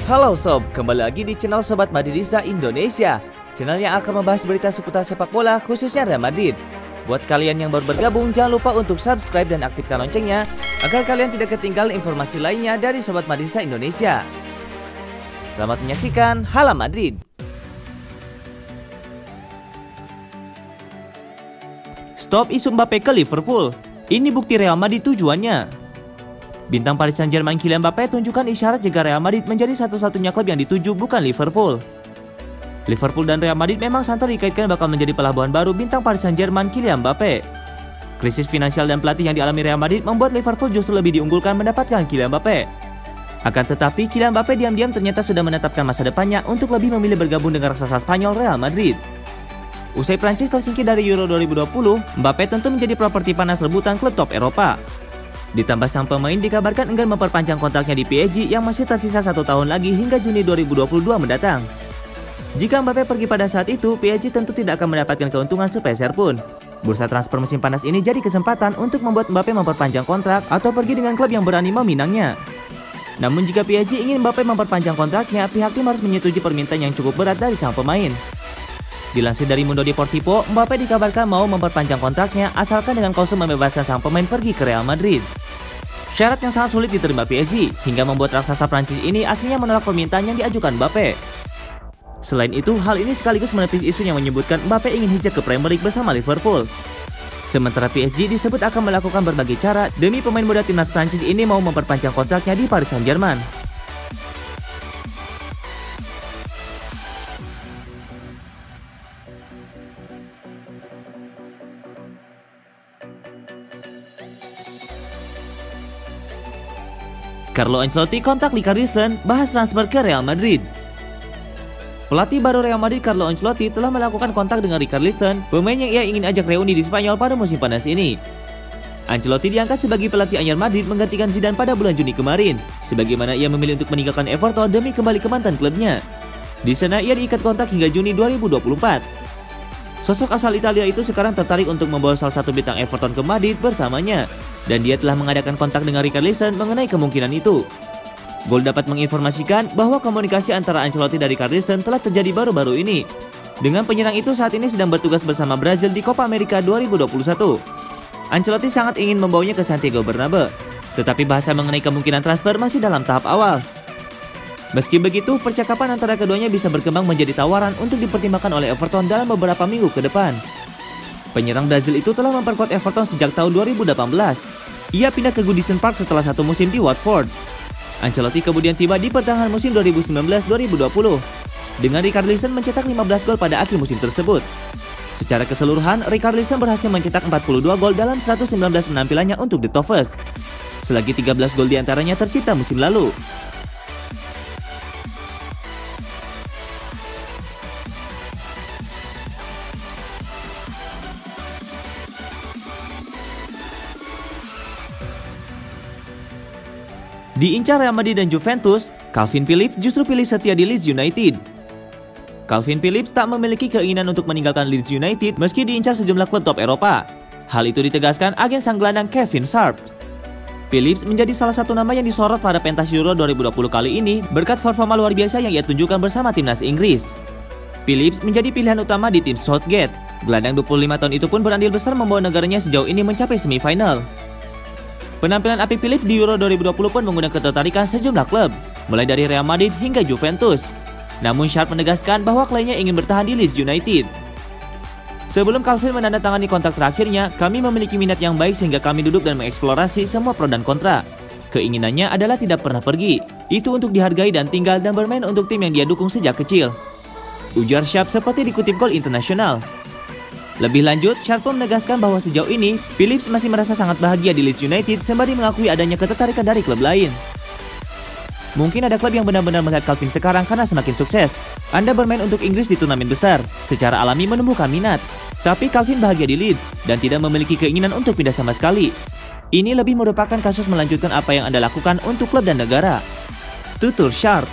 Halo sob, kembali lagi di channel Sobat Madridista Indonesia, channel yang akan membahas berita seputar sepak bola khususnya Real Madrid. Buat kalian yang baru bergabung, jangan lupa untuk subscribe dan aktifkan loncengnya agar kalian tidak ketinggalan informasi lainnya dari Sobat Madridista Indonesia. Selamat menyaksikan Hala Madrid. Stop isu Mbappe ke Liverpool. Ini bukti Real Madrid tujuannya. Bintang Paris Saint-Germain Kylian Mbappe tunjukkan isyarat jika Real Madrid menjadi satu-satunya klub yang dituju, bukan Liverpool. Liverpool dan Real Madrid memang santer dikaitkan bakal menjadi pelabuhan baru bintang Paris Saint-Germain Kylian Mbappe. Krisis finansial dan pelatih yang dialami Real Madrid membuat Liverpool justru lebih diunggulkan mendapatkan Kylian Mbappe. Akan tetapi, Kylian Mbappe diam-diam ternyata sudah menetapkan masa depannya untuk lebih memilih bergabung dengan raksasa Spanyol Real Madrid. Usai Prancis tersingkir dari Euro 2020, Mbappe tentu menjadi properti panas rebutan klub top Eropa. Ditambah sang pemain dikabarkan enggan memperpanjang kontraknya di PSG yang masih tersisa 1 tahun lagi hingga Juni 2022 mendatang. Jika Mbappe pergi pada saat itu, PSG tentu tidak akan mendapatkan keuntungan sepeser pun. Bursa transfer musim panas ini jadi kesempatan untuk membuat Mbappe memperpanjang kontrak atau pergi dengan klub yang berani meminangnya. Namun jika PSG ingin Mbappe memperpanjang kontraknya, pihak tim harus menyetujui permintaan yang cukup berat dari sang pemain. Dilansir dari Mundo Deportivo, Mbappe dikabarkan mau memperpanjang kontraknya asalkan dengan klausul membebaskan sang pemain pergi ke Real Madrid. Syarat yang sangat sulit diterima PSG hingga membuat raksasa Prancis ini akhirnya menolak permintaan yang diajukan Mbappe. Selain itu, hal ini sekaligus menepis isu yang menyebutkan Mbappe ingin hijrah ke Premier League bersama Liverpool. Sementara PSG disebut akan melakukan berbagai cara demi pemain muda timnas Prancis ini mau memperpanjang kontraknya di Paris Saint-Germain. Carlo Ancelotti kontak Richarlison, bahas transfer ke Real Madrid. Pelatih baru Real Madrid Carlo Ancelotti telah melakukan kontak dengan Richarlison, pemain yang ia ingin ajak reuni di Spanyol pada musim panas ini. Ancelotti diangkat sebagai pelatih anyar Madrid menggantikan Zidane pada bulan Juni kemarin, sebagaimana ia memilih untuk meninggalkan Everton demi kembali ke mantan klubnya. Di sana ia diikat kontrak hingga Juni 2024. Sosok asal Italia itu sekarang tertarik untuk membawa salah satu bintang Everton ke Madrid bersamanya, dan dia telah mengadakan kontak dengan Richarlison mengenai kemungkinan itu. Gol dapat menginformasikan bahwa komunikasi antara Ancelotti dan Richarlison telah terjadi baru-baru ini. Dengan penyerang itu saat ini sedang bertugas bersama Brazil di Copa America 2021. Ancelotti sangat ingin membawanya ke Santiago Bernabeu, tetapi bahasa mengenai kemungkinan transfer masih dalam tahap awal. Meski begitu, percakapan antara keduanya bisa berkembang menjadi tawaran untuk dipertimbangkan oleh Everton dalam beberapa minggu ke depan. Penyerang Brazil itu telah memperkuat Everton sejak tahun 2018. Ia pindah ke Goodison Park setelah 1 musim di Watford. Ancelotti kemudian tiba di pertengahan musim 2019-2020 dengan Richarlison mencetak 15 gol pada akhir musim tersebut. Secara keseluruhan, Richarlison berhasil mencetak 42 gol dalam 119 penampilannya untuk The Toffees. Selagi 13 gol diantaranya tercipta musim lalu. Diincar Real Madrid dan Juventus, Calvin Phillips justru pilih setia di Leeds United. Calvin Phillips tak memiliki keinginan untuk meninggalkan Leeds United meski diincar sejumlah klub top Eropa. Hal itu ditegaskan agen sang gelandang Kevin Sharp. Phillips menjadi salah satu nama yang disorot pada pentas Euro 2020 kali ini berkat performa luar biasa yang ia tunjukkan bersama timnas Inggris. Phillips menjadi pilihan utama di tim Southgate. Gelandang 25 tahun itu pun berandil besar membawa negaranya sejauh ini mencapai semifinal. Penampilan apik Phillips di Euro 2020 pun mengundang ketertarikan sejumlah klub, mulai dari Real Madrid hingga Juventus. Namun Sharp menegaskan bahwa kliennya ingin bertahan di Leeds United. Sebelum Calvin menandatangani kontrak terakhirnya, kami memiliki minat yang baik sehingga kami duduk dan mengeksplorasi semua pro dan kontra. Keinginannya adalah tidak pernah pergi, itu untuk dihargai dan tinggal dan bermain untuk tim yang dia dukung sejak kecil, ujar Sharp seperti dikutip Gol International. Lebih lanjut, Sharp pun menegaskan bahwa sejauh ini, Phillips masih merasa sangat bahagia di Leeds United sembari mengakui adanya ketertarikan dari klub lain. Mungkin ada klub yang benar-benar melihat Calvin sekarang karena semakin sukses. Anda bermain untuk Inggris di turnamen besar, secara alami menumbuhkan minat. Tapi Calvin bahagia di Leeds dan tidak memiliki keinginan untuk pindah sama sekali. Ini lebih merupakan kasus melanjutkan apa yang Anda lakukan untuk klub dan negara, tutur Sharp.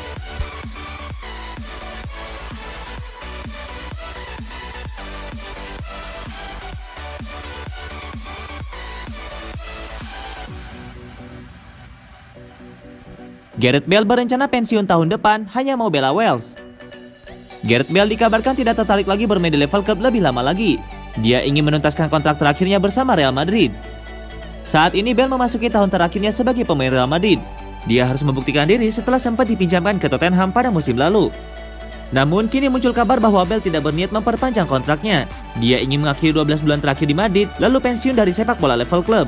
Gareth Bale berencana pensiun tahun depan hanya mau bela Wales. Gareth Bale dikabarkan tidak tertarik lagi bermain di level klub lebih lama lagi. Dia ingin menuntaskan kontrak terakhirnya bersama Real Madrid. Saat ini Bale memasuki tahun terakhirnya sebagai pemain Real Madrid. Dia harus membuktikan diri setelah sempat dipinjamkan ke Tottenham pada musim lalu. Namun kini muncul kabar bahwa Bale tidak berniat memperpanjang kontraknya. Dia ingin mengakhiri 12 bulan terakhir di Madrid lalu pensiun dari sepak bola level klub.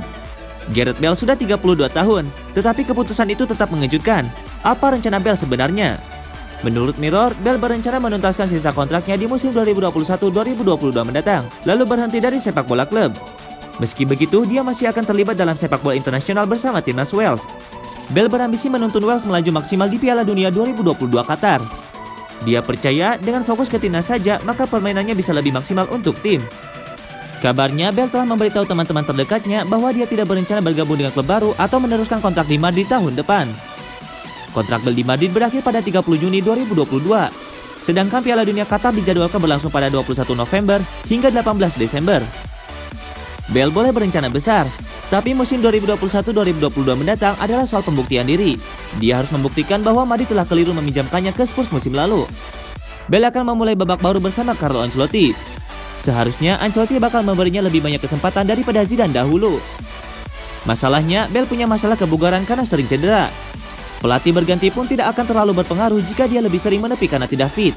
Gareth Bale sudah 32 tahun, tetapi keputusan itu tetap mengejutkan. Apa rencana Bale sebenarnya? Menurut Mirror, Bale berencana menuntaskan sisa kontraknya di musim 2021-2022 mendatang, lalu berhenti dari sepak bola klub. Meski begitu, dia masih akan terlibat dalam sepak bola internasional bersama timnas Wales. Bale berambisi menuntun Wales melaju maksimal di Piala Dunia 2022 Qatar. Dia percaya dengan fokus ke timnas saja, maka permainannya bisa lebih maksimal untuk tim. Kabarnya, Bale telah memberitahu teman-teman terdekatnya bahwa dia tidak berencana bergabung dengan klub baru atau meneruskan kontrak di Madrid tahun depan. Kontrak Bale di Madrid berakhir pada 30 Juni 2022. Sedangkan Piala Dunia Qatar dijadwalkan berlangsung pada 21 November hingga 18 Desember. Bale boleh berencana besar, tapi musim 2021-2022 mendatang adalah soal pembuktian diri. Dia harus membuktikan bahwa Madrid telah keliru meminjamkannya ke Spurs musim lalu. Bale akan memulai babak baru bersama Carlo Ancelotti. Seharusnya Ancelotti bakal memberinya lebih banyak kesempatan daripada Zidane dahulu. Masalahnya, Bale punya masalah kebugaran karena sering cedera. Pelatih berganti pun tidak akan terlalu berpengaruh jika dia lebih sering menepi karena tidak fit.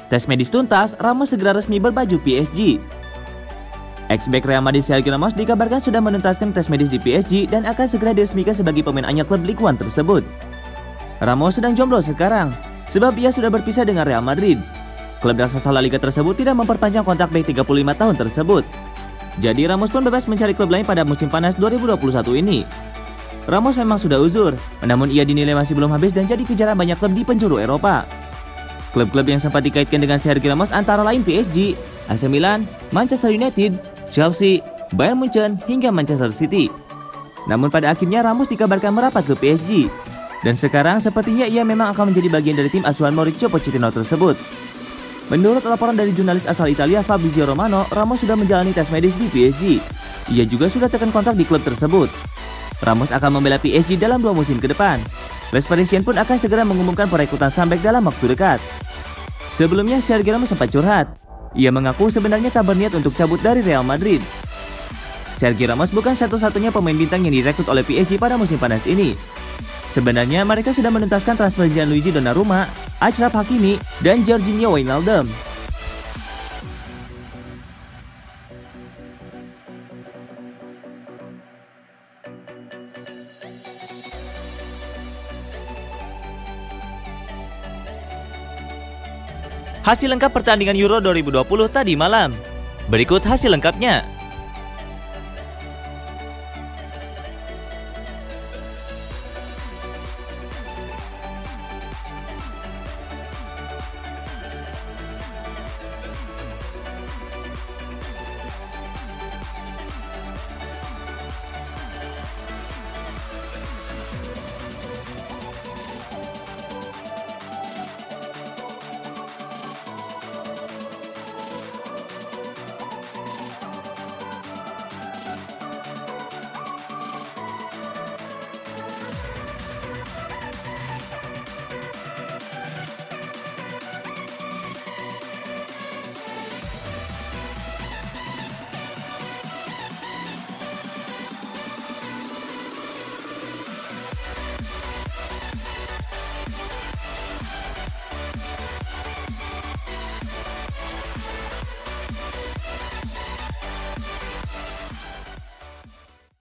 Tes medis tuntas, Ramos segera resmi berbaju PSG. Ex-back Real Madrid Sergio Ramos dikabarkan sudah menuntaskan tes medis di PSG dan akan segera diresmikan sebagai pemain anyar klub Ligue 1 tersebut. Ramos sedang jomblo sekarang, sebab ia sudah berpisah dengan Real Madrid. Klub raksasa La Liga tersebut tidak memperpanjang kontrak back 35 tahun tersebut. Jadi Ramos pun bebas mencari klub lain pada musim panas 2021 ini. Ramos memang sudah uzur, namun ia dinilai masih belum habis dan jadi kejaran banyak klub di penjuru Eropa. Klub-klub yang sempat dikaitkan dengan Sergio Ramos antara lain PSG, AC Milan, Manchester United, Chelsea, Bayern Munchen, hingga Manchester City. Namun pada akhirnya Ramos dikabarkan merapat ke PSG. Dan sekarang sepertinya ia memang akan menjadi bagian dari tim asuhan Mauricio Pochettino tersebut. Menurut laporan dari jurnalis asal Italia Fabrizio Romano, Ramos sudah menjalani tes medis di PSG. Ia juga sudah tekan kontrak di klub tersebut. Ramos akan membela PSG dalam 2 musim ke depan. Les Parisiens pun akan segera mengumumkan perekrutan comeback dalam waktu dekat. Sebelumnya Sergio Ramos sempat curhat. Ia mengaku sebenarnya tak berniat untuk cabut dari Real Madrid. Sergio Ramos bukan satu-satunya pemain bintang yang direkrut oleh PSG pada musim panas ini. Sebenarnya mereka sudah menuntaskan transfer Gianluigi Donnarumma, Achraf Hakimi, dan Georginio Wijnaldum. Hasil lengkap pertandingan Euro 2020 tadi malam. Berikut hasil lengkapnya.